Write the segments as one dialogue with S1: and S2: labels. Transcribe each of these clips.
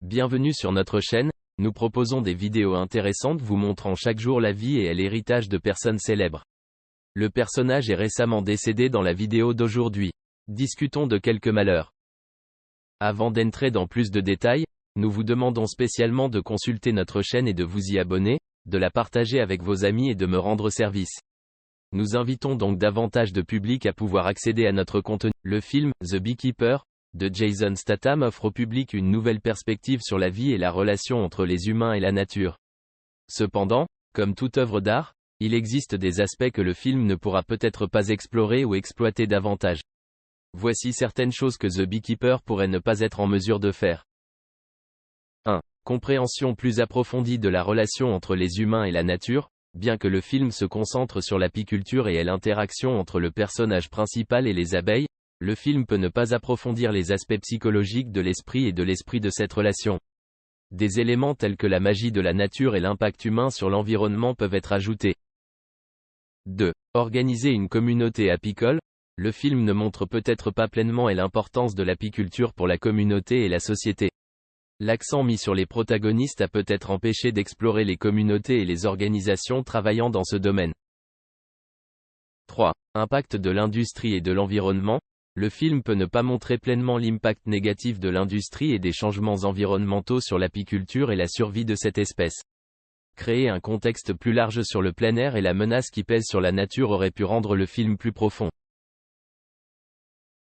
S1: Bienvenue sur notre chaîne, nous proposons des vidéos intéressantes vous montrant chaque jour la vie et l'héritage de personnes célèbres. Le personnage est récemment décédé dans la vidéo d'aujourd'hui. Discutons de quelques malheurs. Avant d'entrer dans plus de détails, nous vous demandons spécialement de consulter notre chaîne et de vous y abonner, de la partager avec vos amis et de me rendre service. Nous invitons donc davantage de public à pouvoir accéder à notre contenu. Le film, The Beekeeper, de Jason Statham offre au public une nouvelle perspective sur la vie et la relation entre les humains et la nature. Cependant, comme toute œuvre d'art, il existe des aspects que le film ne pourra peut-être pas explorer ou exploiter davantage. Voici certaines choses que The Beekeeper pourrait ne pas être en mesure de faire. 1. Compréhension plus approfondie de la relation entre les humains et la nature. Bien que le film se concentre sur l'apiculture et l'interaction entre le personnage principal et les abeilles, le film peut ne pas approfondir les aspects psychologiques de l'esprit et de l'esprit de cette relation. Des éléments tels que la magie de la nature et l'impact humain sur l'environnement peuvent être ajoutés. 2. Organiser une communauté apicole. Le film ne montre peut-être pas pleinement l'importance de l'apiculture pour la communauté et la société. L'accent mis sur les protagonistes a peut-être empêché d'explorer les communautés et les organisations travaillant dans ce domaine. 3. Impact de l'industrie et de l'environnement. Le film peut ne pas montrer pleinement l'impact négatif de l'industrie et des changements environnementaux sur l'apiculture et la survie de cette espèce. Créer un contexte plus large sur le plein air et la menace qui pèse sur la nature aurait pu rendre le film plus profond.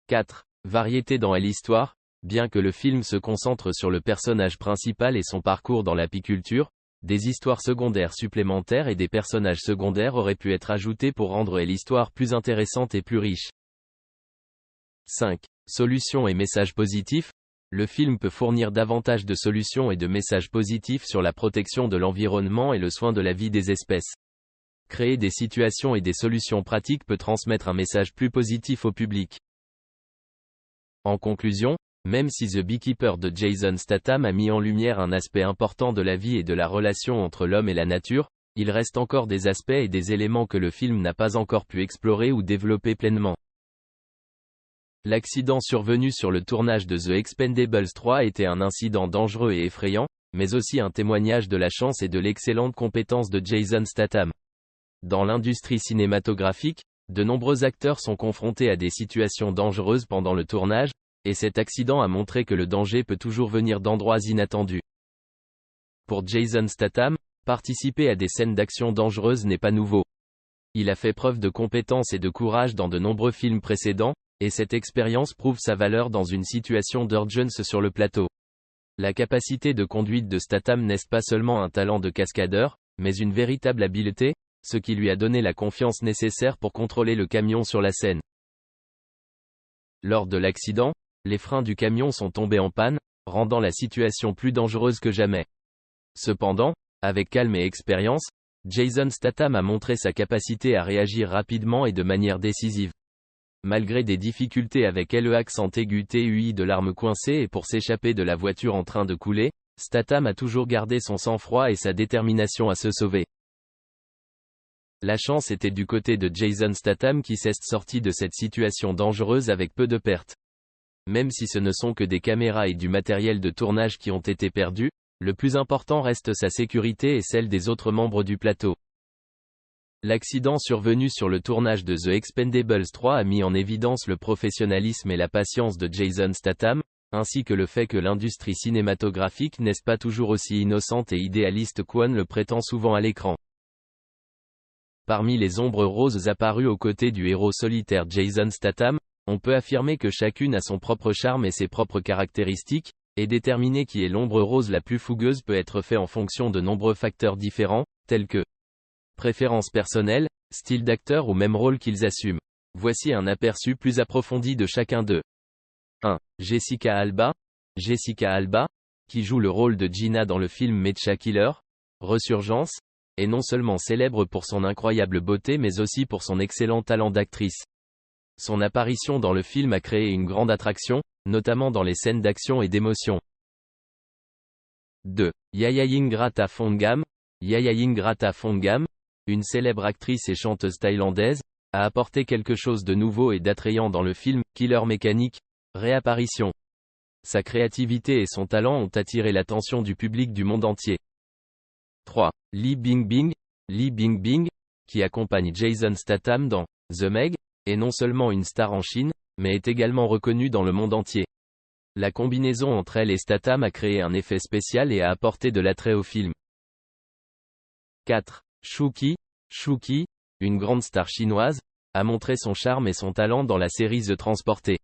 S1: 4. Variété dans l'histoire. Bien que le film se concentre sur le personnage principal et son parcours dans l'apiculture, des histoires secondaires supplémentaires et des personnages secondaires auraient pu être ajoutés pour rendre l'histoire plus intéressante et plus riche. 5. Solutions et messages positifs. Le film peut fournir davantage de solutions et de messages positifs sur la protection de l'environnement et le soin de la vie des espèces. Créer des situations et des solutions pratiques peut transmettre un message plus positif au public. En conclusion, même si The Beekeeper de Jason Statham a mis en lumière un aspect important de la vie et de la relation entre l'homme et la nature, il reste encore des aspects et des éléments que le film n'a pas encore pu explorer ou développer pleinement. L'accident survenu sur le tournage de The Expendables 3 était un incident dangereux et effrayant, mais aussi un témoignage de la chance et de l'excellente compétence de Jason Statham. Dans l'industrie cinématographique, de nombreux acteurs sont confrontés à des situations dangereuses pendant le tournage, et cet accident a montré que le danger peut toujours venir d'endroits inattendus. Pour Jason Statham, participer à des scènes d'action dangereuses n'est pas nouveau. Il a fait preuve de compétence et de courage dans de nombreux films précédents, et cette expérience prouve sa valeur dans une situation d'urgence sur le plateau. La capacité de conduite de Statham n'est pas seulement un talent de cascadeur, mais une véritable habileté, ce qui lui a donné la confiance nécessaire pour contrôler le camion sur la scène. Lors de l'accident, les freins du camion sont tombés en panne, rendant la situation plus dangereuse que jamais. Cependant, avec calme et expérience, Jason Statham a montré sa capacité à réagir rapidement et de manière décisive. Malgré des difficultés avec le accent aigu TUI de l'arme coincée et pour s'échapper de la voiture en train de couler, Statham a toujours gardé son sang-froid et sa détermination à se sauver. La chance était du côté de Jason Statham qui s'est sorti de cette situation dangereuse avec peu de pertes. Même si ce ne sont que des caméras et du matériel de tournage qui ont été perdus, le plus important reste sa sécurité et celle des autres membres du plateau. L'accident survenu sur le tournage de The Expendables 3 a mis en évidence le professionnalisme et la patience de Jason Statham, ainsi que le fait que l'industrie cinématographique n'est pas toujours aussi innocente et idéaliste qu'on le prétend souvent à l'écran. Parmi les ombres roses apparues aux côtés du héros solitaire Jason Statham, on peut affirmer que chacune a son propre charme et ses propres caractéristiques, et déterminer qui est l'ombre rose la plus fougueuse peut être fait en fonction de nombreux facteurs différents, tels que préférences personnelles, style d'acteur ou même rôle qu'ils assument. Voici un aperçu plus approfondi de chacun d'eux. 1. Jessica Alba. Jessica Alba, qui joue le rôle de Gina dans le film Mecha Killer, Resurgence, est non seulement célèbre pour son incroyable beauté mais aussi pour son excellent talent d'actrice. Son apparition dans le film a créé une grande attraction, notamment dans les scènes d'action et d'émotion. 2. Yayayin Phongam. Yayayin Phongam, une célèbre actrice et chanteuse thaïlandaise, a apporté quelque chose de nouveau et d'attrayant dans le film Killer Mécanique, Réapparition. Sa créativité et son talent ont attiré l'attention du public du monde entier. 3. Li Bingbing. Li Bingbing, qui accompagne Jason Statham dans The Meg, est non seulement une star en Chine, mais est également reconnue dans le monde entier. La combinaison entre elle et Statham a créé un effet spécial et a apporté de l'attrait au film. 4. Shuqi. Shuqi, une grande star chinoise, a montré son charme et son talent dans la série The Transporté.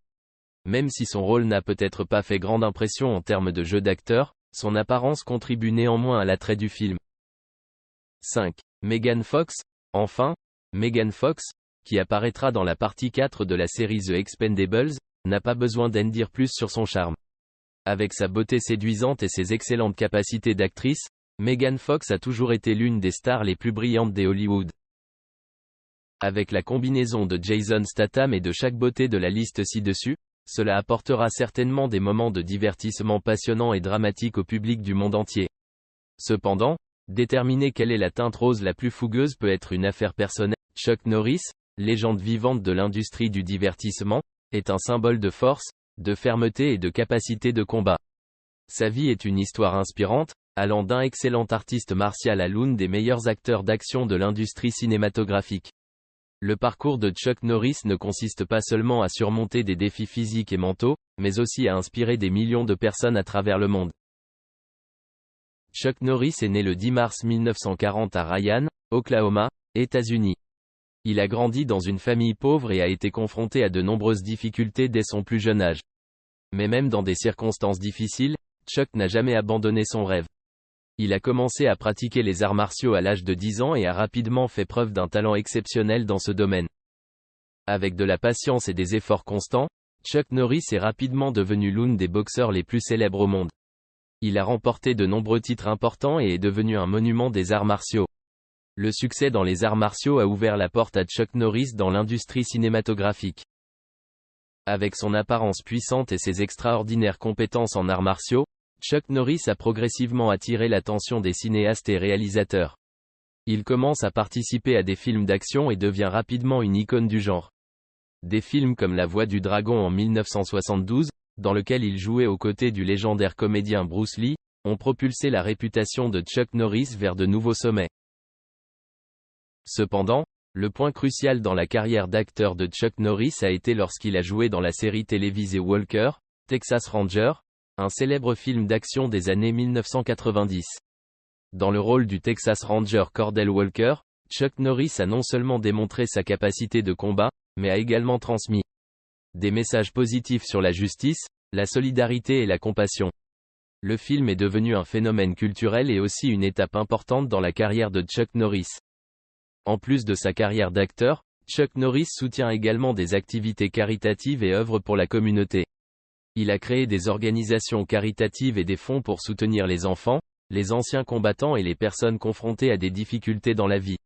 S1: Même si son rôle n'a peut-être pas fait grande impression en termes de jeu d'acteur, son apparence contribue néanmoins à l'attrait du film. 5. Megan Fox. Enfin, Megan Fox, qui apparaîtra dans la partie 4 de la série The Expendables, n'a pas besoin d'en dire plus sur son charme. Avec sa beauté séduisante et ses excellentes capacités d'actrice, Megan Fox a toujours été l'une des stars les plus brillantes des Hollywood. Avec la combinaison de Jason Statham et de chaque beauté de la liste ci-dessus, cela apportera certainement des moments de divertissement passionnants et dramatiques au public du monde entier. Cependant, déterminer quelle est la teinte rose la plus fougueuse peut être une affaire personnelle. Chuck Norris, légende vivante de l'industrie du divertissement, est un symbole de force, de fermeté et de capacité de combat. Sa vie est une histoire inspirante, allant d'un excellent artiste martial à l'un des meilleurs acteurs d'action de l'industrie cinématographique. Le parcours de Chuck Norris ne consiste pas seulement à surmonter des défis physiques et mentaux, mais aussi à inspirer des millions de personnes à travers le monde. Chuck Norris est né le 10 mars 1940 à Ryan, Oklahoma, États-Unis. Il a grandi dans une famille pauvre et a été confronté à de nombreuses difficultés dès son plus jeune âge. Mais même dans des circonstances difficiles, Chuck n'a jamais abandonné son rêve. Il a commencé à pratiquer les arts martiaux à l'âge de 10 ans et a rapidement fait preuve d'un talent exceptionnel dans ce domaine. Avec de la patience et des efforts constants, Chuck Norris est rapidement devenu l'un des boxeurs les plus célèbres au monde. Il a remporté de nombreux titres importants et est devenu un monument des arts martiaux. Le succès dans les arts martiaux a ouvert la porte à Chuck Norris dans l'industrie cinématographique. Avec son apparence puissante et ses extraordinaires compétences en arts martiaux, Chuck Norris a progressivement attiré l'attention des cinéastes et réalisateurs. Il commence à participer à des films d'action et devient rapidement une icône du genre. Des films comme La Voix du Dragon en 1972, dans lequel il jouait aux côtés du légendaire comédien Bruce Lee, ont propulsé la réputation de Chuck Norris vers de nouveaux sommets. Cependant, le point crucial dans la carrière d'acteur de Chuck Norris a été lorsqu'il a joué dans la série télévisée Walker, Texas Ranger, un célèbre film d'action des années 1990. Dans le rôle du Texas Ranger Cordell Walker, Chuck Norris a non seulement démontré sa capacité de combat, mais a également transmis des messages positifs sur la justice, la solidarité et la compassion. Le film est devenu un phénomène culturel et aussi une étape importante dans la carrière de Chuck Norris. En plus de sa carrière d'acteur, Chuck Norris soutient également des activités caritatives et œuvre pour la communauté. Il a créé des organisations caritatives et des fonds pour soutenir les enfants, les anciens combattants et les personnes confrontées à des difficultés dans la vie.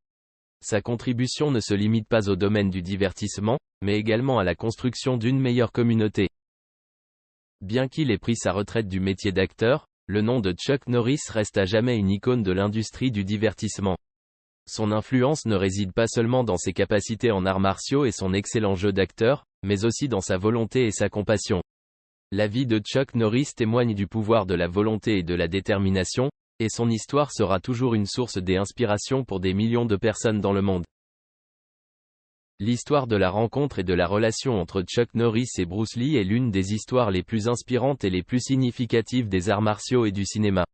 S1: Sa contribution ne se limite pas au domaine du divertissement, mais également à la construction d'une meilleure communauté. Bien qu'il ait pris sa retraite du métier d'acteur, le nom de Chuck Norris reste à jamais une icône de l'industrie du divertissement. Son influence ne réside pas seulement dans ses capacités en arts martiaux et son excellent jeu d'acteur, mais aussi dans sa volonté et sa compassion. La vie de Chuck Norris témoigne du pouvoir de la volonté et de la détermination, et son histoire sera toujours une source d'inspiration pour des millions de personnes dans le monde. L'histoire de la rencontre et de la relation entre Chuck Norris et Bruce Lee est l'une des histoires les plus inspirantes et les plus significatives des arts martiaux et du cinéma.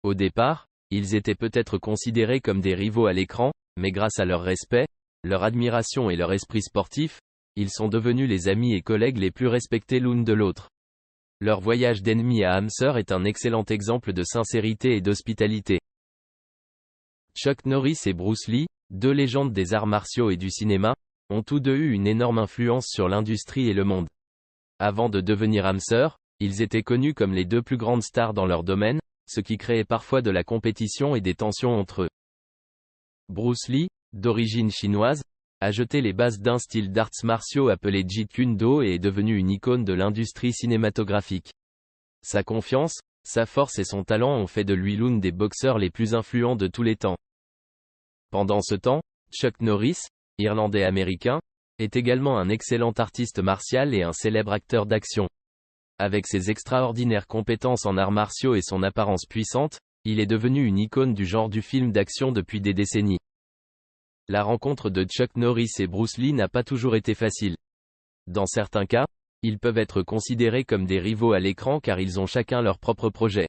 S1: Au départ, ils étaient peut-être considérés comme des rivaux à l'écran, mais grâce à leur respect, leur admiration et leur esprit sportif, ils sont devenus les amis et collègues les plus respectés l'un de l'autre. Leur voyage d'ennemis à âme-sœur est un excellent exemple de sincérité et d'hospitalité. Chuck Norris et Bruce Lee, deux légendes des arts martiaux et du cinéma, ont tous deux eu une énorme influence sur l'industrie et le monde. Avant de devenir âme-sœurs, ils étaient connus comme les deux plus grandes stars dans leur domaine, ce qui créait parfois de la compétition et des tensions entre eux. Bruce Lee, d'origine chinoise, a jeté les bases d'un style d'arts martiaux appelé Jeet Kune Do et est devenu une icône de l'industrie cinématographique. Sa confiance, sa force et son talent ont fait de lui l'un des boxeurs les plus influents de tous les temps. Pendant ce temps, Chuck Norris, irlandais-américain, est également un excellent artiste martial et un célèbre acteur d'action. Avec ses extraordinaires compétences en arts martiaux et son apparence puissante, il est devenu une icône du genre du film d'action depuis des décennies. La rencontre de Chuck Norris et Bruce Lee n'a pas toujours été facile. Dans certains cas, ils peuvent être considérés comme des rivaux à l'écran car ils ont chacun leur propre projet.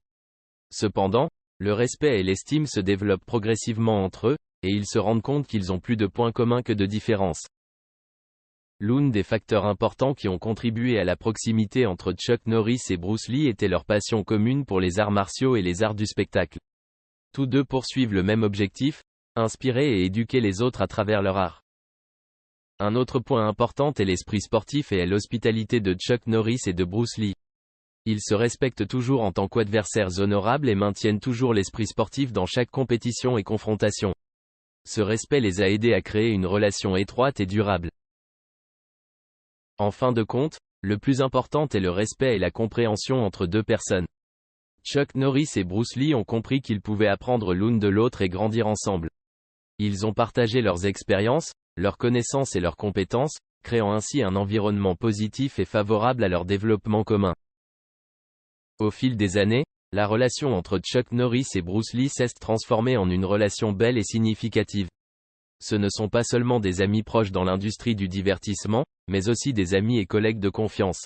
S1: Cependant, le respect et l'estime se développent progressivement entre eux, et ils se rendent compte qu'ils ont plus de points communs que de différences. L'un des facteurs importants qui ont contribué à la proximité entre Chuck Norris et Bruce Lee était leur passion commune pour les arts martiaux et les arts du spectacle. Tous deux poursuivent le même objectif, inspirer et éduquer les autres à travers leur art. Un autre point important est l'esprit sportif et l'hospitalité de Chuck Norris et de Bruce Lee. Ils se respectent toujours en tant qu'adversaires honorables et maintiennent toujours l'esprit sportif dans chaque compétition et confrontation. Ce respect les a aidés à créer une relation étroite et durable. En fin de compte, le plus important est le respect et la compréhension entre deux personnes. Chuck Norris et Bruce Lee ont compris qu'ils pouvaient apprendre l'un de l'autre et grandir ensemble. Ils ont partagé leurs expériences, leurs connaissances et leurs compétences, créant ainsi un environnement positif et favorable à leur développement commun. Au fil des années, la relation entre Chuck Norris et Bruce Lee s'est transformée en une relation belle et significative. Ce ne sont pas seulement des amis proches dans l'industrie du divertissement, mais aussi des amis et collègues de confiance.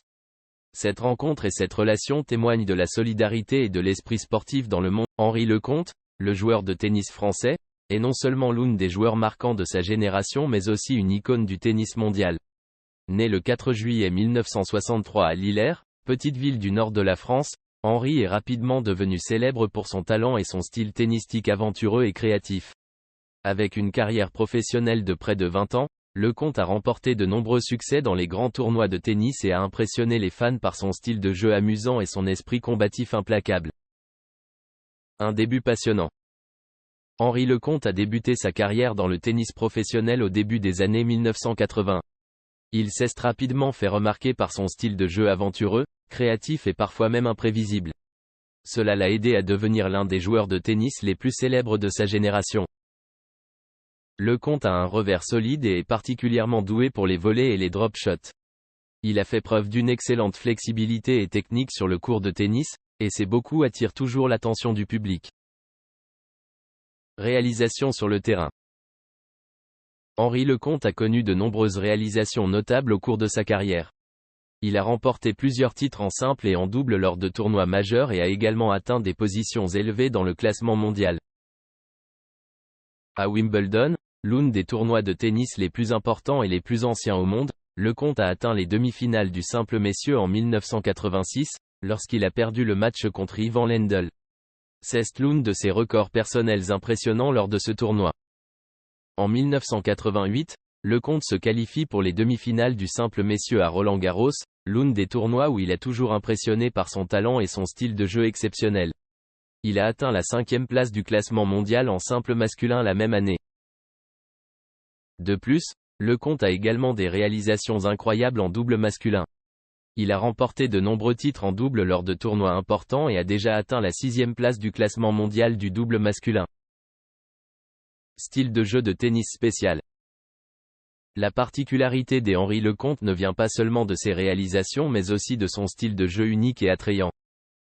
S1: Cette rencontre et cette relation témoignent de la solidarité et de l'esprit sportif dans le monde. Henri Lecomte, le joueur de tennis français, est non seulement l'un des joueurs marquants de sa génération mais aussi une icône du tennis mondial. Né le 4 juillet 1963 à Lillers, petite ville du nord de la France, Henri est rapidement devenu célèbre pour son talent et son style tennistique aventureux et créatif. Avec une carrière professionnelle de près de 20 ans, Lecomte a remporté de nombreux succès dans les grands tournois de tennis et a impressionné les fans par son style de jeu amusant et son esprit combatif implacable. Un début passionnant. Henri Lecomte a débuté sa carrière dans le tennis professionnel au début des années 1980. Il s'est rapidement fait remarquer par son style de jeu aventureux, créatif et parfois même imprévisible. Cela l'a aidé à devenir l'un des joueurs de tennis les plus célèbres de sa génération. Lecomte a un revers solide et est particulièrement doué pour les volleys et les drop shots. Il a fait preuve d'une excellente flexibilité et technique sur le court de tennis, et ses beaucoup attirent toujours l'attention du public. Réalisation sur le terrain. Henri Lecomte a connu de nombreuses réalisations notables au cours de sa carrière. Il a remporté plusieurs titres en simple et en double lors de tournois majeurs et a également atteint des positions élevées dans le classement mondial. À Wimbledon, l'un des tournois de tennis les plus importants et les plus anciens au monde, Lecomte a atteint les demi-finales du simple messieurs en 1986, lorsqu'il a perdu le match contre Ivan Lendl. C'est l'un de ses records personnels impressionnants lors de ce tournoi. En 1988, Lecomte se qualifie pour les demi-finales du simple messieurs à Roland-Garros, l'un des tournois où il a toujours impressionné par son talent et son style de jeu exceptionnel. Il a atteint la 5e place du classement mondial en simple masculin la même année. De plus, Lecomte a également des réalisations incroyables en double masculin. Il a remporté de nombreux titres en double lors de tournois importants et a déjà atteint la 6e place du classement mondial du double masculin. Style de jeu de tennis spécial. La particularité d'Henri Lecomte ne vient pas seulement de ses réalisations mais aussi de son style de jeu unique et attrayant.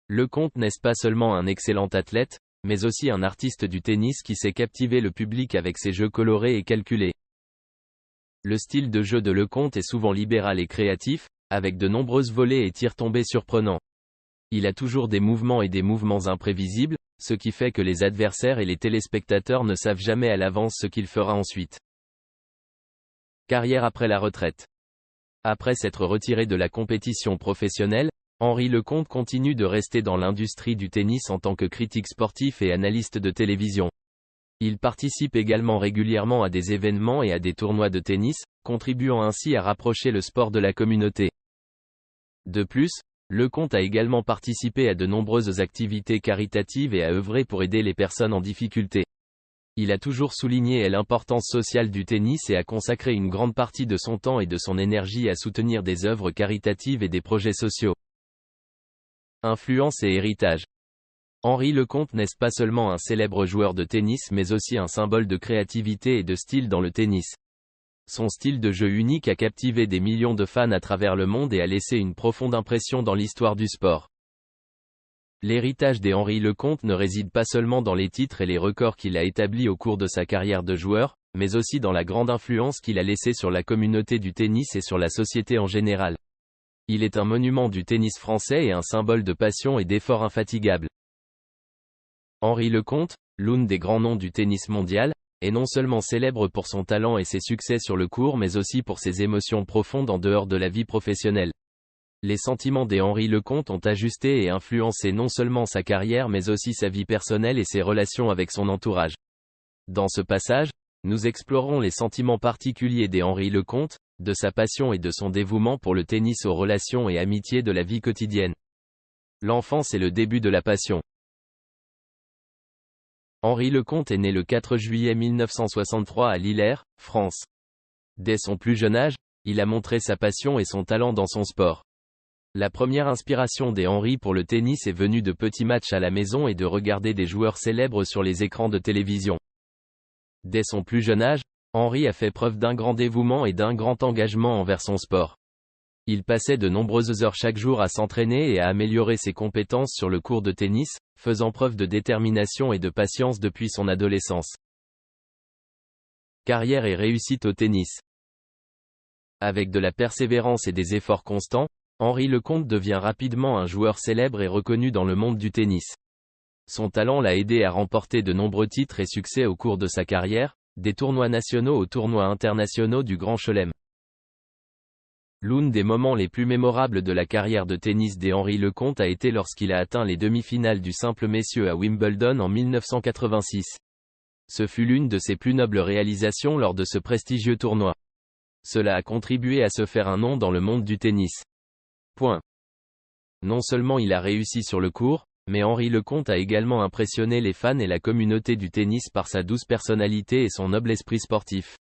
S1: Lecomte n'est pas seulement un excellent athlète, mais aussi un artiste du tennis qui sait captiver le public avec ses jeux colorés et calculés. Le style de jeu de Lecomte est souvent libéral et créatif, avec de nombreuses volées et tirs tombés surprenants. Il a toujours des mouvements et des mouvements imprévisibles, ce qui fait que les adversaires et les téléspectateurs ne savent jamais à l'avance ce qu'il fera ensuite. Carrière après la retraite. Après s'être retiré de la compétition professionnelle, Henri Lecomte continue de rester dans l'industrie du tennis en tant que critique sportif et analyste de télévision. Il participe également régulièrement à des événements et à des tournois de tennis, contribuant ainsi à rapprocher le sport de la communauté. De plus, Lecomte a également participé à de nombreuses activités caritatives et a œuvré pour aider les personnes en difficulté. Il a toujours souligné l'importance sociale du tennis et a consacré une grande partie de son temps et de son énergie à soutenir des œuvres caritatives et des projets sociaux. Influence et héritage. Henri Lecomte n'est pas seulement un célèbre joueur de tennis mais aussi un symbole de créativité et de style dans le tennis. Son style de jeu unique a captivé des millions de fans à travers le monde et a laissé une profonde impression dans l'histoire du sport. L'héritage des Henri Lecomte ne réside pas seulement dans les titres et les records qu'il a établis au cours de sa carrière de joueur, mais aussi dans la grande influence qu'il a laissée sur la communauté du tennis et sur la société en général. Il est un monument du tennis français et un symbole de passion et d'effort infatigable. Henri Lecomte, l'un des grands noms du tennis mondial, est non seulement célèbre pour son talent et ses succès sur le court mais aussi pour ses émotions profondes en dehors de la vie professionnelle. Les sentiments des Henri Lecomte ont ajusté et influencé non seulement sa carrière mais aussi sa vie personnelle et ses relations avec son entourage. Dans ce passage, nous explorons les sentiments particuliers des Henri Lecomte, de sa passion et de son dévouement pour le tennis aux relations et amitiés de la vie quotidienne. L'enfance est le début de la passion. Henri Lecomte est né le 4 juillet 1963 à Lillers, France. Dès son plus jeune âge, il a montré sa passion et son talent dans son sport. La première inspiration des Henri pour le tennis est venue de petits matchs à la maison et de regarder des joueurs célèbres sur les écrans de télévision. Dès son plus jeune âge, Henri a fait preuve d'un grand dévouement et d'un grand engagement envers son sport. Il passait de nombreuses heures chaque jour à s'entraîner et à améliorer ses compétences sur le court de tennis, faisant preuve de détermination et de patience depuis son adolescence. Carrière et réussite au tennis. Avec de la persévérance et des efforts constants, Henri Lecomte devient rapidement un joueur célèbre et reconnu dans le monde du tennis. Son talent l'a aidé à remporter de nombreux titres et succès au cours de sa carrière, des tournois nationaux aux tournois internationaux du Grand Chelem. L'un des moments les plus mémorables de la carrière de tennis d'Henri Lecomte a été lorsqu'il a atteint les demi-finales du simple messieurs à Wimbledon en 1986. Ce fut l'une de ses plus nobles réalisations lors de ce prestigieux tournoi. Cela a contribué à se faire un nom dans le monde du tennis. Non seulement il a réussi sur le court, mais Henri Lecomte a également impressionné les fans et la communauté du tennis par sa douce personnalité et son noble esprit sportif.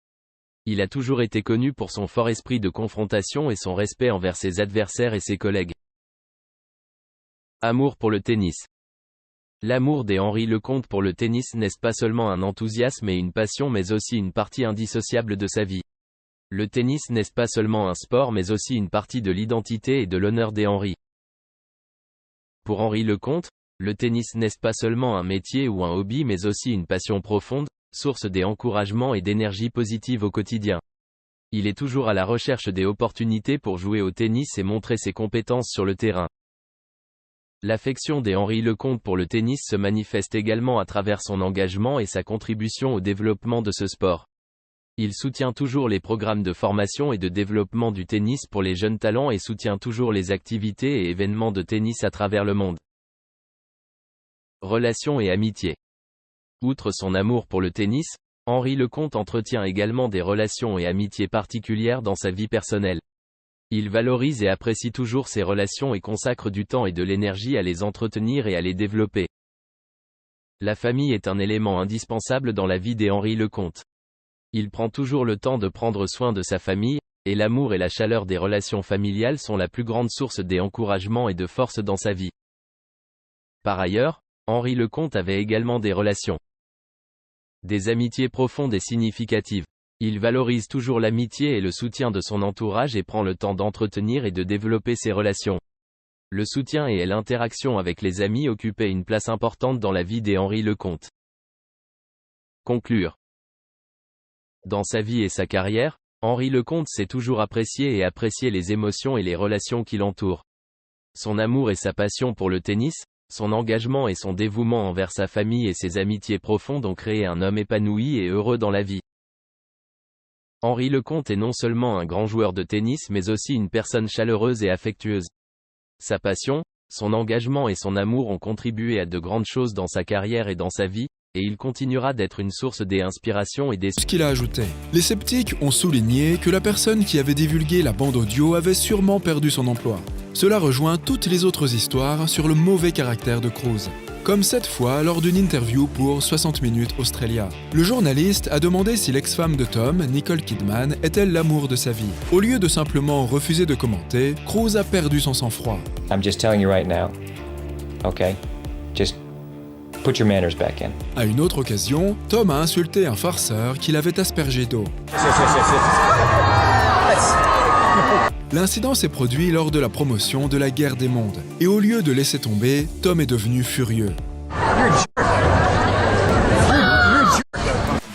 S1: Il a toujours été connu pour son fort esprit de confrontation et son respect envers ses adversaires et ses collègues. Amour pour le tennis. L'amour d'Henri Lecomte pour le tennis n'est pas seulement un enthousiasme et une passion mais aussi une partie indissociable de sa vie. Le tennis n'est pas seulement un sport mais aussi une partie de l'identité et de l'honneur d'Henri. Pour Henri Lecomte, le tennis n'est pas seulement un métier ou un hobby mais aussi une passion profonde, source d'encouragement et d'énergie positive au quotidien. Il est toujours à la recherche des opportunités pour jouer au tennis et montrer ses compétences sur le terrain. L'affection d'Henri Lecomte pour le tennis se manifeste également à travers son engagement et sa contribution au développement de ce sport. Il soutient toujours les programmes de formation et de développement du tennis pour les jeunes talents et soutient toujours les activités et événements de tennis à travers le monde. Relations et amitié. Outre son amour pour le tennis, Henri Lecomte entretient également des relations et amitiés particulières dans sa vie personnelle. Il valorise et apprécie toujours ses relations et consacre du temps et de l'énergie à les entretenir et à les développer. La famille est un élément indispensable dans la vie d'Henri Lecomte. Il prend toujours le temps de prendre soin de sa famille, et l'amour et la chaleur des relations familiales sont la plus grande source d'encouragement et de force dans sa vie. Par ailleurs, Henri Lecomte avait également des relations. Des amitiés profondes et significatives. Il valorise toujours l'amitié et le soutien de son entourage et prend le temps d'entretenir et de développer ses relations. Le soutien et l'interaction avec les amis occupaient une place importante dans la vie d'Henri Lecomte. Conclure. Dans sa vie et sa carrière, Henri Lecomte sait toujours apprécier et apprécier les émotions et les relations qui l'entourent. Son amour et sa passion pour le tennis, son engagement et son dévouement envers sa famille et ses amitiés profondes ont créé un homme épanoui et heureux dans la vie. Henri Lecomte est non seulement un grand joueur de tennis mais aussi une personne chaleureuse et affectueuse. Sa passion, son engagement et son amour ont contribué à de grandes choses dans sa carrière et dans sa vie, et il continuera d'être une source d'inspiration et
S2: Ce qu'il a ajouté. Les sceptiques ont souligné que la personne qui avait divulgué la bande audio avait sûrement perdu son emploi. Cela rejoint toutes les autres histoires sur le mauvais caractère de Cruz. Comme cette fois lors d'une interview pour 60 minutes Australia. Le journaliste a demandé si l'ex-femme de Tom, Nicole Kidman, est-elle l'amour de sa vie. Au lieu de simplement refuser de commenter, Cruz a perdu son sang-froid.
S3: I'm just telling you right now. Okay? Just Put your manners back in.
S2: À une autre occasion, Tom a insulté un farceur qui l'avait aspergé d'eau. L'incident s'est produit lors de la promotion de la Guerre des Mondes. Et au lieu de laisser tomber, Tom est devenu furieux.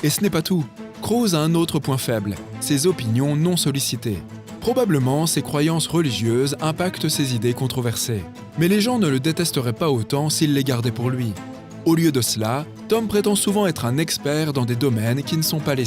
S2: Et ce n'est pas tout. Cruise a un autre point faible, ses opinions non sollicitées. Probablement, ses croyances religieuses impactent ses idées controversées. Mais les gens ne le détesteraient pas autant s'il les gardait pour lui. Au lieu de cela, Tom prétend souvent être un expert dans des domaines qui ne sont pas les siens.